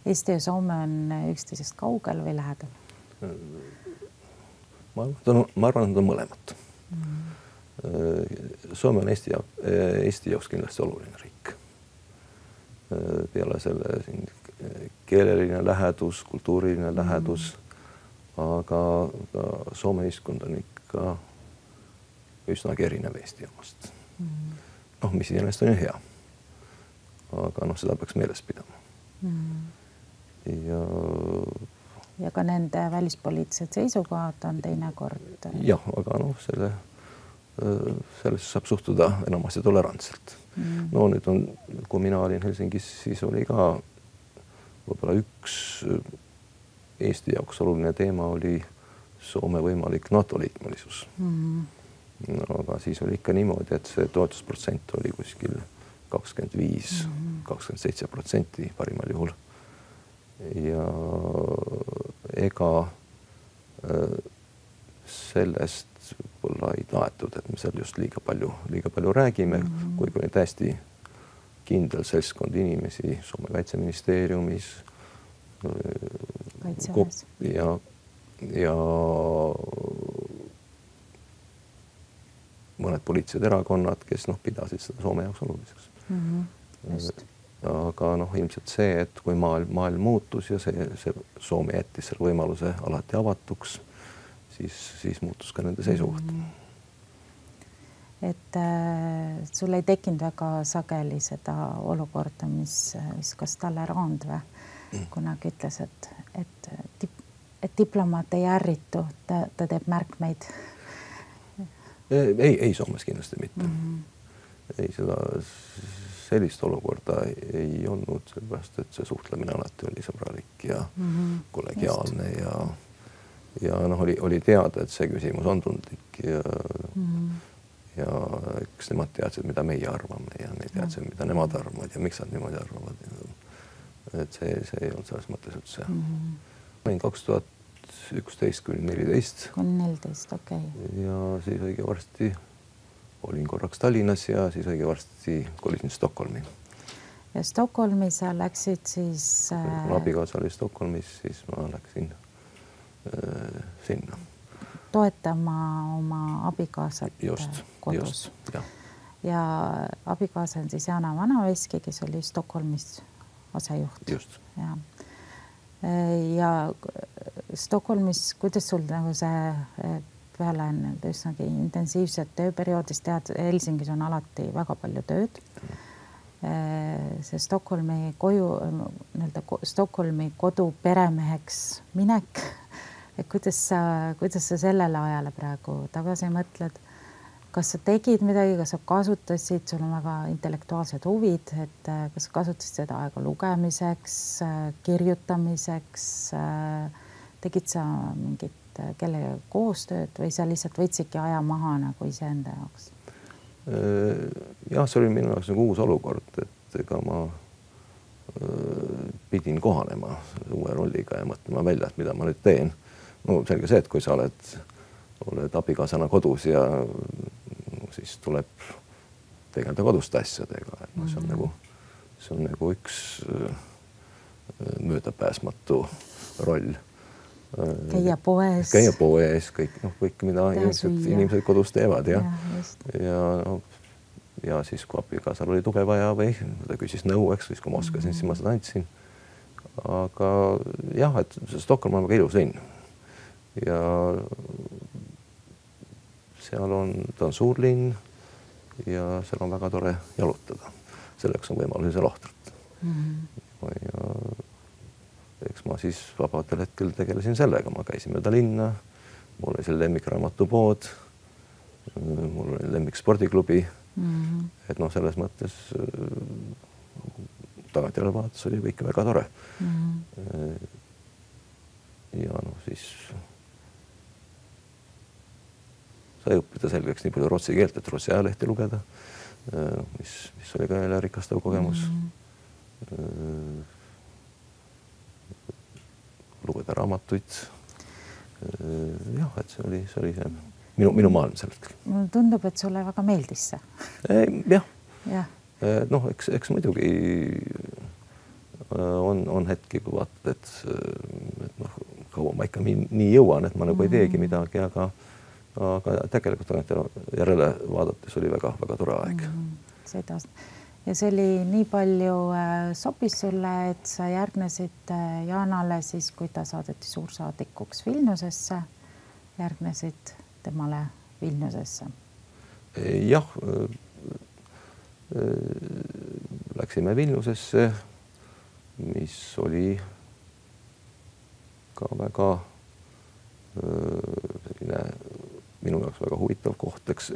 Eesti ja Soome on üksteisest kaugel või lähedal? Ma arvan, et on mõlemat. Soome on Eesti jaoks kindlasti oluline riik. Peale selle keeleline lähedus, kultuuriline lähedus, aga Soome ühiskond on ikka üsnagi erinev Eesti omast. Mis iseenesest on ju hea. aga noh, seda peaks meeles pidama. Ja ka nende välispoliitilised seisukohad on teinekord. Jah, aga noh, sellesse saab suhtuda enamasti tolerantselt. No nüüd kui mina olin Helsingis, siis oli ka võib-olla üks Eesti jaoks oluline teema oli Soome võimalik NATO liikmelisus. Aga siis oli ikka niimoodi, et see toetusprotsent oli kuskil 25-27% parimal juhul. Ja ega sellest võib-olla ei taetud, et me seal just liiga palju räägime, kuigi oli täiesti kindel seltskond inimesi Soome kaitseministeeriumis ja mõned poliitilised erakonnad, kes pidasid seda Soome jaoks oluliseks. Aga ilmselt see, et kui maailm muutus ja see Soome jättis selle võimaluse alati avatuks, siis muutus ka nende seisukoht. Et sul ei tekkinud väga sageli seda olukorda, mis kas Talleyrand või kunagi ütles, et diplomaat ei ärritu, ta teeb märkmeid. Ei Soomes kindlasti mitte. Ei sellist olukorda ei olnud, sellepärast, et see suhtlemine alati oli sõbralik ja kollegiaalne ja oli teada, et see küsimus on tundlik ja eks nemad teadsid, mida meie arvame ja me teadsid, mida nemad arvavad ja miks nad niimoodi arvavad. Et see ei olnud selles mõttes üldse. Olin 2011–14. Okei. Ja siis õige varsti olin korraks Tallinnas ja siis õige varsti kolisin Stockholmi. Ja Stockholmi sa läksid siis... Kui abikaasa oli Stockholmis, siis ma läksin sinna. Toetama oma abikaasat kodus. Ja abikaasa on siis Jana Vanaveski, kes oli Stockholmis asejuht. Just. Ja Stockholmis, kuidas sul see peale intensiivset tööperioodist tead, Helsingis on alati väga palju tööd. See Stockholmi kodu peremeheks minek, kuidas sa sellele ajale praegu tagasi mõtled? Kas sa tegid midagi, kas sa kasutasid, sul on väga intellektuaalsed huvid, et kas sa kasutasid seda aega lugemiseks, kirjutamiseks, tegid sa mingit kellega koostööd või sa lihtsalt võtsidki aja maha nagu iseenda jaoks? Jah, see oli minu jaoks nagu uus olukord, et ega ma pidin kohanema uue rolliga ja mõtlema välja, et mida ma nüüd teen. No selge see, et kui sa oled abikaasana kodus ja siis tuleb tegeleda koduste asjadega. See on nagu üks möödapääsmatu roll. Käia poes, kõik mida inimesed kodus teevad. Ja siis, kui abikaasal oli tuge vaja või ta küsis nõu, siis kui ma oskasin, siis ma seda andsin. Aga jah, et Stockholm on väga ilus linn. Ja seal ta on suur linn ja seal on väga tore jalutada. Selleks on võimalusi seal ohtralt. Ja eks ma siis vabadel hetkel tegelesin sellega. Ma käisin mööda linna, mul oli seal lemmikraamatupood, mul oli lemmik spordiklubi. Et selles mõttes tagantjärele vaadates oli kõik väga tore. Ja siis sai õppida selgeks nii palju rootsi keelt, et rootsi ajalehti lugeda, mis oli ka jälle rikastav kogemus. Lugeda raamatuid. Jah, et see oli see minu maailm sel hetkel. Mulle tundub, et sulle väga meeldis see. Jah. Eks muidugi on hetki, kui vaatad, et kaua ma ikka nii jõuan, et ma nagu ei teegi midagi, aga tegelikult järele vaadates oli väga tore aeg. Ja see oli nii palju sobis sulle, et sa järgnesid Jaanale siis, kui ta saadeti suursaadikuks Vilniusesse, järgnesid temale Vilniusesse. Jah, läksime Vilniusesse, mis oli ka väga minu jaoks väga huvitav koht, eks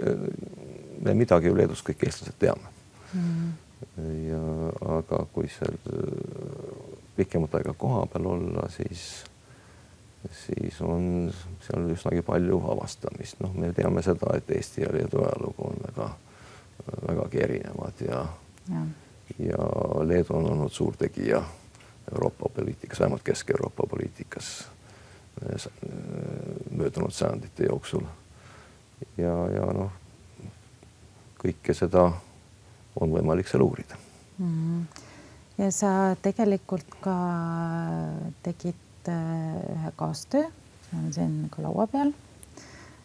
me midagi ju Leedus kõik eestlased teame. Ja aga kui seal pikemat aega koha peal olla, siis on seal üsnagi palju avastamist. Noh, me teame seda, et Eesti ja Leedu ajalugu on vägagi erinevad ja Leedu on olnud suur tegija Euroopa poliitikas, vähemalt Kesk-Euroopa poliitikas möödunud sajandite jooksul. Ja noh, kõike seda on võimalik seal uurida. Ja sa tegelikult ka tegid ühe kaastöö, see on siin ka laua peal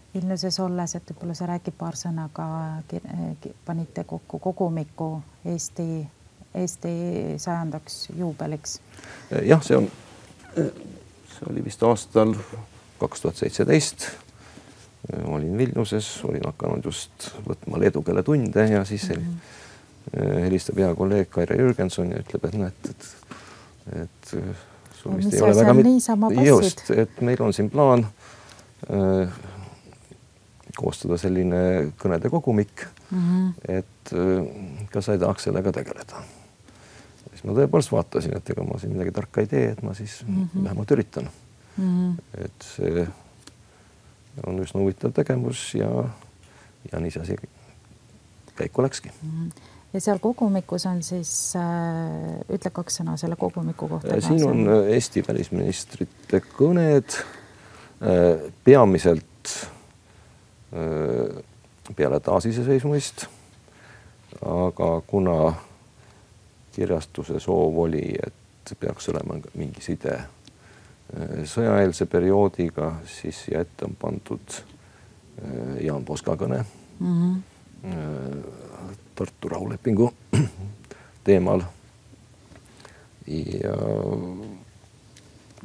Vilniuses olles, et võib-olla sa räägid paar sõna ka, panite kokku kogumiku Eesti 100. juubeliks. Jah, see oli vist aastal 2017. Olin Vilniuses, olin hakanud just võtma leedu keele tunde ja siis helistab hea kolleeg Kaire Jürgenson ja ütleb, et sul vist ei ole väga just, et meil on siin plaan koostada selline kõnede kogumik, et kas sa ei tahaks sellega tegeleda. Siis ma tõepoolest vaatasin, et ega ma siin midagi tarka ei tee, et ma siis vähemalt üritan. Et see on üsna huvitav tegevus ja nii see käiku läkski. Ja seal kogumikus on siis, ütle 2 sõna selle kogumiku kohta. Siin on Eesti välisministrite kõned peamiselt peale taasiseseisvumist, aga kuna kirjastuse soov oli, et peaks olema mingi side sõjaeelse perioodiga, siis siia ette on pandud Jaan Poska kõne Tartu rahulepingu teemal.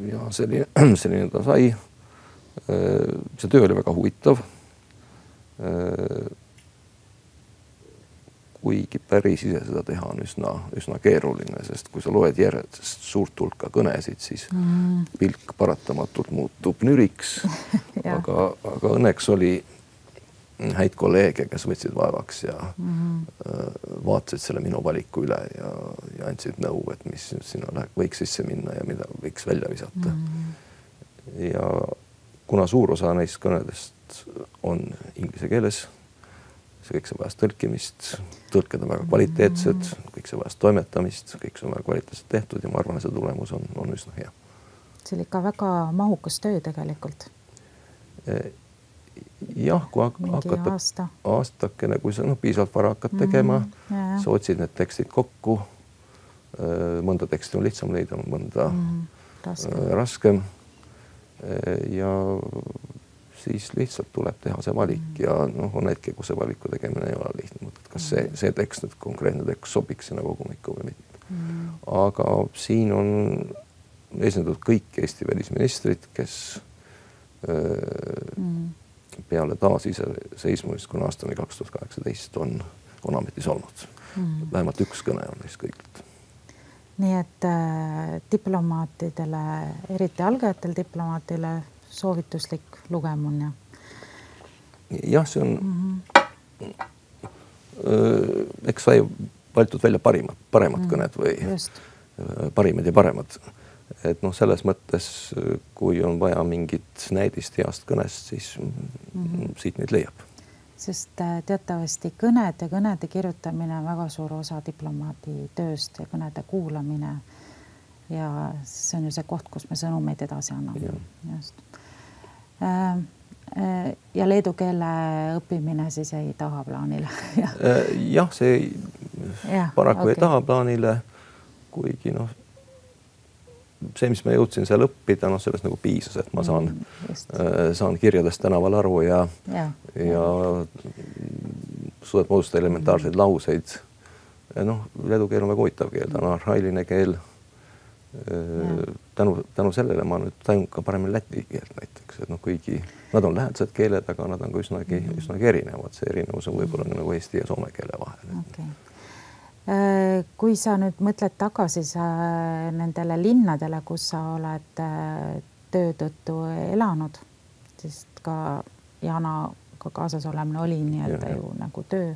Ja selline ta sai. See töö oli väga huvitav. Kuigi päris ise seda teha on üsna keeruline, sest kui sa loed järjest suurt hulka kõnesid, siis pilk paratamatult muutub nüriks. aga õnneks oli häid kolleege, kes võtsid vaevaks ja vaatasid selle minu valiku üle ja andsid nõu, et mis sinna võiks sisse minna ja mida võiks välja visata. Ja kuna suur osa neist kõnedest on inglise keeles, see kõik see vajas tõlkimist, tõlked on väga kvaliteetsed, kõik see vajas toimetamist, kõik see on väga kvaliteetselt tehtud ja ma arvan, et see tulemus on üsna hea. See oli ikka väga mahukas töö tegelikult. Jah, kui hakata aastakene, kui sa piisavalt vara hakkad tegema, sa otsid need tekstid kokku, mõnda teksti on lihtsam leida, mõnda raskem ja siis lihtsalt tuleb teha see valik ja on hetki, kus see valiku tegemine ei ole lihtne, kas see tekst, konkreetne tekst sobiks sinna kogumikku või mitte. Aga siin on esindatud kõik Eesti välisministrid, kes peale taasiseseisvumist kuni aastani 2018 on ametis olnud. Vähemalt üks kõne on neist kõigilt. Nii et diplomaatidele, eriti algajatel diplomaatile soovituslik lugemine. Jah, see on eks sai valitud välja paremad kõned või parimad ja paremad. Et selles mõttes, kui on vaja mingit näidist heast kõnest, siis siit neid leiab. Sest teatavasti kõned ja kõnede kirjutamine on väga suur osa diplomaadi tööst ja kõnede kuulamine. Ja see on ju see koht, kus me sõnumeid edasi anname. Just. Ja leedu keele õppimine siis jäi tahaplaanile. Jah, see paraku jäi tahaplaanile, kuigi see, mis ma jõudsin seal õppida, sellest nagu piisas, et ma saan kirjadest tänaval aru ja suudad moodustada elementaarseid lauseid. Leedu keel on väga huvitav keel, ta on arhailine keel. Tänu sellele ma nüüd tajun ka paremini läti keelt näiteks, et kuigi nad on lähedased keeled, aga nad on ka üsnagi erinevad. See erinevus on võib-olla nagu eesti ja soome keele vahel. Kui sa nüüd mõtled tagasi nendele linnadele, kus sa oled töö tõttu elanud, sest ka Janaga kaasas olemine oli nii-öelda ju nagu töö,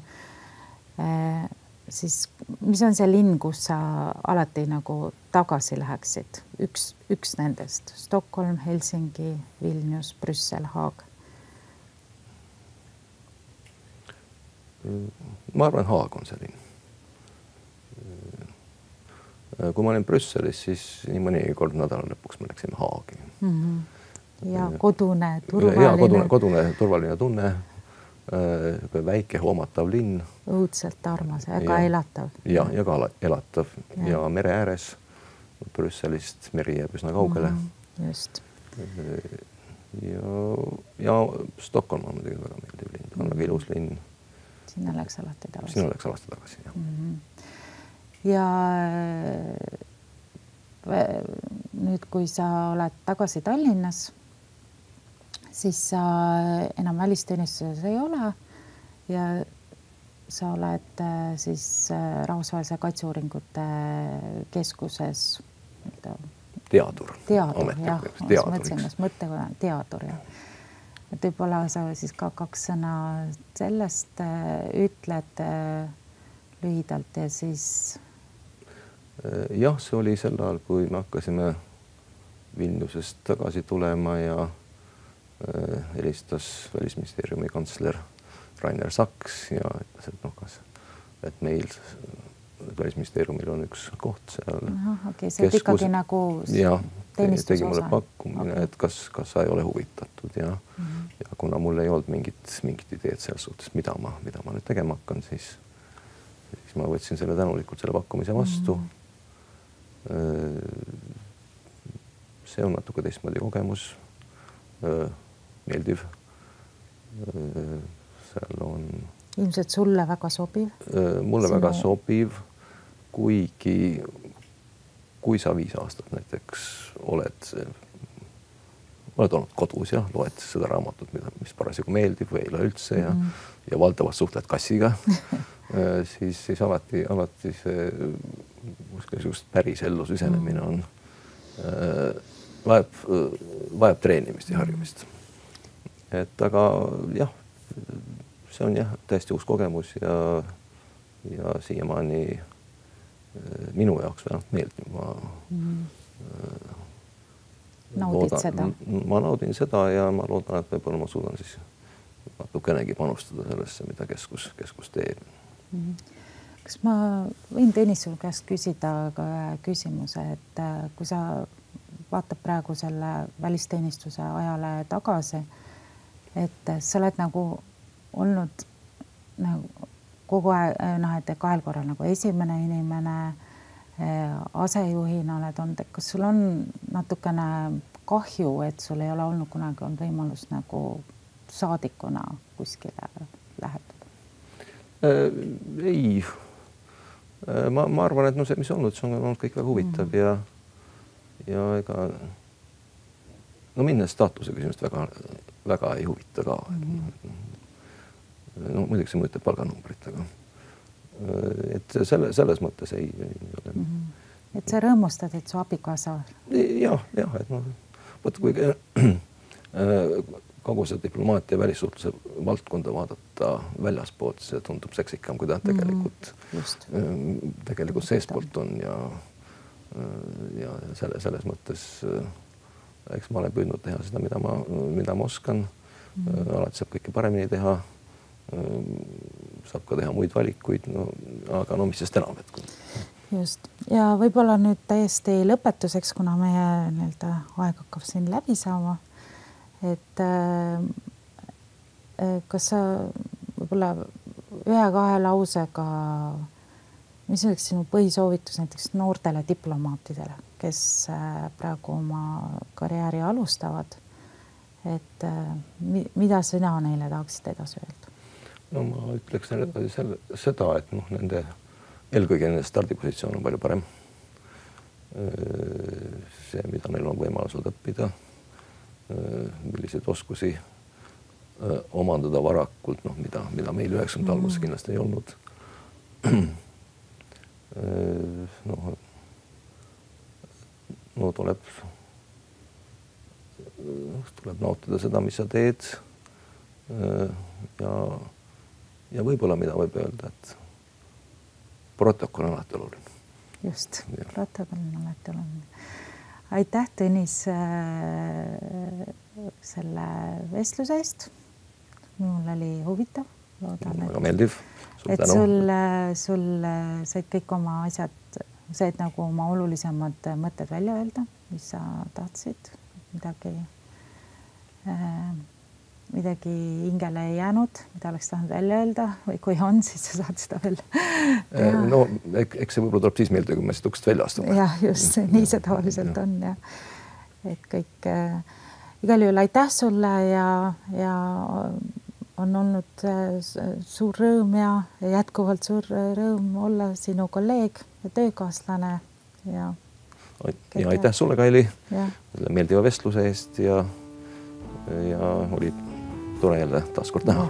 siis mis on see linn, kus sa alati nagu tagasi läheksid? Üks nendest, Stockholm, Helsingi, Vilnius, Brüssel, Haag. Ma arvan, Haag on see linn. Kui ma olin Brüsselis, siis nii mõnigi kord nädala lõpuks me läksime Haagi. Ja kodune, turvaline. Kodune, turvaline tunne, väike hoomatav linn. Õudselt armas ja ka elatav. Ja ka elatav ja mere ääres Brüsselist meri jääb üsna kaugele. Just. Ja Stockholm on muidugi väga meeldiv linn, on väga ilus linn. Sinna läks alati tagasi. Sinna läks alati tagasi, jah. Ja nüüd, kui sa oled tagasi Tallinnas, siis sa enam välisteenistuses ei ole ja sa oled siis Rahvusvahelise Kaitseuuringute Keskuses teadur. Teadur, jah. Mõttekonna teadur, jah. Et võib-olla sa siis ka 2 sõna sellest ütled lühidalt ja siis... Jah, see oli sel ajal, kui me hakkasime Vilniusest tagasi tulema ja helistas Välisministeeriumi kantsler Rainer Saks ja ütles, et meil Välisministeeriumil on üks koht seal. See on ikkagi nagu teenistus tegi mulle pakkumine, et kas sa ei ole huvitatud ja kuna mul ei olnud mingit ideed selles suhtes, mida ma nüüd tegema hakkan, siis ma võtsin selle tänulikult selle pakkumise vastu. See on natuke teistmoodi kogemus, meeldiv. Seal on... Ilmselt sulle väga sobiv? Mulle väga sobiv, kuigi kui sa 5 aastat näiteks oled olnud kodus ja loed seda raamatut, mis parasjagu meeldib või ei ole üldse ja valdavalt suhtled kassiga, siis alati see just päris ellu süsenemine on, vajab treenimist ja harjumist. Et aga jah, see on jah täiesti uus kogemus ja siiamaani minu jaoks vähemalt meeldib. Ma naudin seda ja ma loodan, et võib-olla ma suudan siis natukenegi panustada sellesse, mida keskus teeb. Kas ma võin Tõnis sul käest küsida ka küsimuse, et kui sa vaatab praegu selle välisteenistuse ajale tagasi, et sa oled nagu olnud nagu kogu aeg, et 2 korral nagu esimene inimene, asejuhina oled olnud, et kas sul on natukene kahju, et sul ei ole olnud kunagi on võimalus nagu saadikuna kuskile lähetada? Ei. Ma arvan, et see, mis on olnud, see on olnud kõik väga huvitav ja ega minnes staatuse küsimust väga ei huvita ka. Muidugi see mõjutab palganumbrit, aga et selles mõttes ei ole. Et sa rõõmustad, et su abikaasa? Jah, et võtta kuigi kogu see diplomaatia ja välissuhtluse valdkonda vaadata väljaspoolt, see tundub seksikam, kui ta tegelikult seespoolt on ja selles mõttes eks ma olen püüdnud teha seda, mida ma oskan. Alati saab kõike paremini teha. Saab ka teha muid valikuid, aga mis sest enam, Just. Ja võib-olla nüüd täiesti lõpetuseks, kuna meie aeg hakkab siin läbi saama, et kas sa võib-olla 1-2 lausega, mis oleks sinu põhisoovitus näiteks noortele diplomaatidele, kes praegu oma karjääri alustavad, et mida sina neile tahaksid edasi öelda? No ma ütleks seda, et nende eelkõige nende stardipositsioon on palju parem. See, mida neil on võimalus õppida, milliseid oskusi omandada varakult, mida meil 90 alguses kindlasti ei olnud. no tuleb nautida seda, mis sa teed. Ja võib-olla, mida võib öelda, et protokoll on alati oluline. Just, protokoll on alati oluline. Aitäh, Tõnis, selle vestluse eest. Mul oli huvitav. Loodan, väga meeldiv. Et sul said kõik oma asjad, said nagu oma olulisemad mõtted välja öelda, mis sa tahtsid, midagi hingele ei jäänud, mida oleks tahtnud välja öelda või kui on, siis sa saad seda veel. No, eks see võib-olla tuleb siis meelde, kui me siit uksest välja astume. Jah, just, nii see tavaliselt on. Ja. Et kõik, igal juhul aitäh sulle ja on olnud suur rõõm ja jätkuvalt suur rõõm olla sinu kolleeg ja töökaaslane. Ja aitäh sulle, Kaili, meeldiva vestluse eest ja oli tore jälle taaskord näha.